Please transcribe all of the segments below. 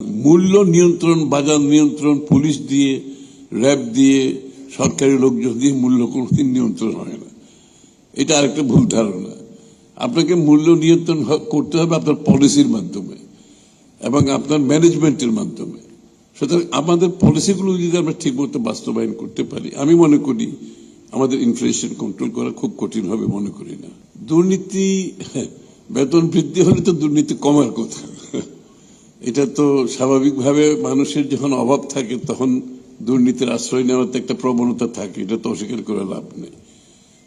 মূল্য নিয়ন্ত্রণ, বাজার নিয়ন্ত্রণ পুলিশ দিয়ে, র্যাব দিয়ে, সরকারি লোকজন দিয়ে মূল্য কোনোদিন নিয়ন্ত্রণ হয় না। এটা আরেকটা ভুল ধারণা। আপনাকে মূল্য নিয়ন্ত্রণ করতে হবে আপনার পলিসির মাধ্যমে এবং আপনার ম্যানেজমেন্টের মাধ্যমে। সুতরাং আমাদের পলিসিগুলো যদি আমরা ঠিকমতো বাস্তবায়ন করতে পারি, আমি মনে করি আমাদের ইনফ্লেশন কন্ট্রোল করা খুব কঠিন হবে মনে করি না। দুর্নীতি, বেতন বৃদ্ধি হলে তো দুর্নীতি কমার কথা। এটা তো স্বাভাবিকভাবে মানুষের যখন অভাব থাকে তখন দুর্নীতির আশ্রয় নেওয়ার একটা প্রবণতা থাকে, এটা তো অস্বীকার করে লাভ নেই।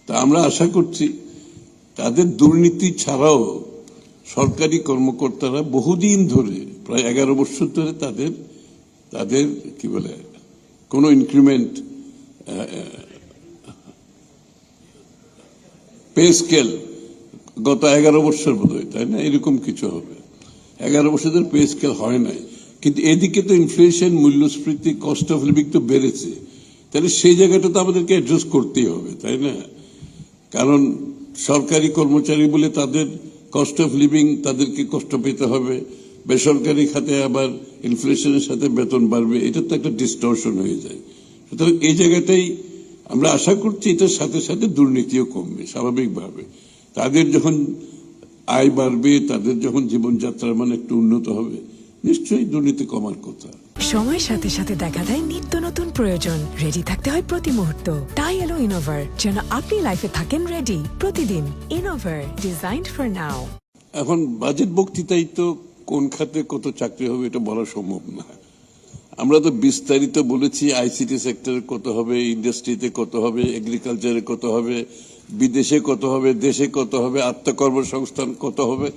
তা আমরা আশা করছি তাদের দুর্নীতি ছাড়াও সরকারি কর্মকর্তারা বহুদিন ধরে, প্রায় 11 বছর ধরে তাদের কি বলে কোনো ইনক্রিমেন্ট, পে স্কেল গত 11 বছর বোধ হয়, তাই না? এরকম কিছু হবে। 11 বছর ধরে পে স্কেল হয় নাই, কিন্তু এদিকে তো ইনফ্লেশন, মূল্যস্ফীতি, কস্ট অফ লিভিং তো বেড়েছে। তাহলে সেই জায়গাটা তো আমাদেরকে অ্যাড্রেস করতেই হবে, তাই না? কারণ সরকারি কর্মচারী বলে তাদের কস্ট অফ লিভিং, তাদেরকে কষ্ট পেতে হবে। বেসরকারি খাতে আবার ইনফ্লেশনের সাথে বেতন বাড়বে, এটা তো একটা ডিস্টরশন হয়ে যায়। সুতরাং এই জায়গাটাই আমরা আশা করছি এটার সাথে সাথে দুর্নীতিও কমবে স্বাভাবিকভাবে। তাদের যখন আয় বাড়বে, তাদের যখন জীবনযাত্রার মান একটু উন্নত হবে, নিশ্চয়ই দুর্নীতি কমার কথা। সময়ের সাথে সাথে দেখা দেয় নিত্য নতুন প্রয়োজন। রেডি থাকতে হয় প্রতি মুহূর্ত। তাই এলো ইনোভার, যেন আপনি লাইফে থাকেন রেডি প্রতিদিন। Innova, designed for now. এখন বাজেট বক্তৃতায় তো কোন খাতে কত চাকরি হবে এটা বলা সম্ভব না। আমরা তো বিস্তারিত বলেছি, আইসিটি সেক্টরে কত হবে, ইন্ডাস্ট্রিতে কত হবে, এগ্রিকালচারে কত হবে, বিদেশে কত হবে, দেশে কত হবে, আত্মকর্মসংস্থান কত হবে,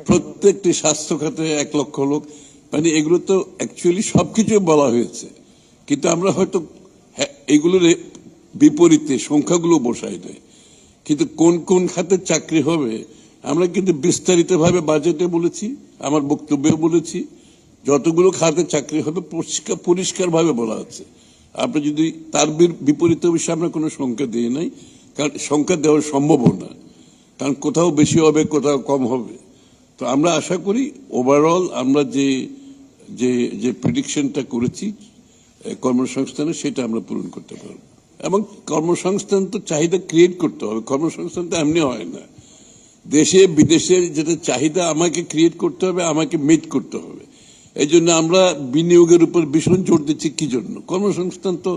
প্রত্যেকটি স্বাস্থ্য খাতে 1 লক্ষ লোক, মানে এগুলো তো অ্যাকচুয়ালি সবকিছু বলা হয়েছে। কিন্তু আমরা হয়তো এগুলোর বিপরীতে সংখ্যাগুলো বসাই দেয়। কিন্তু কোন কোন খাতে চাকরি হবে আমরা কিন্তু বিস্তারিতভাবে বাজেটে বলেছি, আমার বক্তব্যেও বলেছি। যতগুলো খাতে চাকরি হবে পরিষ্কার ভাবে বলা আছে। আপনি যদি তার বিপরীত বিষয়ে আমরা কোনো সংখ্যা দিয়ে নাই, কারণ সংখ্যা দেওয়া সম্ভব না, কারণ কোথাও বেশি হবে, কোথাও কম হবে। তো আমরা আশা করি ওভারঅল আমরা যে প্রেডিকশনটা করেছি কর্মসংস্থানে, সেটা আমরা পূরণ করতে পারবো। এবং কর্মসংস্থান তো চাহিদা ক্রিয়েট করতে হবে, কর্মসংস্থান তো এমনি হয় না। দেশে বিদেশের যেটা চাহিদা আমাকে ক্রিয়েট করতে হবে, আমাকে মিট করতে হবে। এই জন্য আমরা বিনিয়োগের উপর ভীষণ জোর দিচ্ছি। কি জন্য? কর্মসংস্থান তো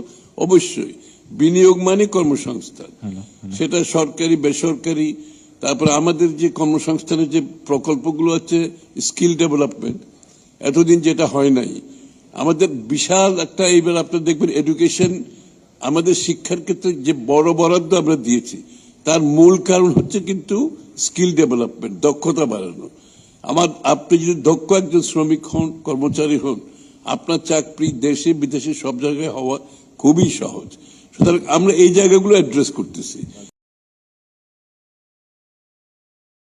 অবশ্যই, বিনিয়োগ মানে কর্মসংস্থান, সেটা সরকারি বেসরকারি। তারপর আমাদের যে কর্মসংস্থানের যে প্রকল্পগুলো আছে, স্কিল ডেভেলপমেন্ট, এতদিন যেটা হয় নাই। আমাদের বিশাল একটা, এইবার আপনারা দেখবেন এডুকেশন, আমাদের শিক্ষার ক্ষেত্রে যে বড় বরাদ্দ আমরা দিয়েছি, তার মূল কারণ হচ্ছে কিন্তু স্কিল ডেভেলপমেন্ট, দক্ষতা বাড়ানো। আপনি যদি দক্ষ একজন শ্রমিক হন, কর্মচারী হন, আপনার চাকরি দেশে বিদেশে সব জায়গায় হওয়া খুবই সহজ। সুতরাং আমরা এই জায়গাগুলো অ্যাড্রেস করতেছি।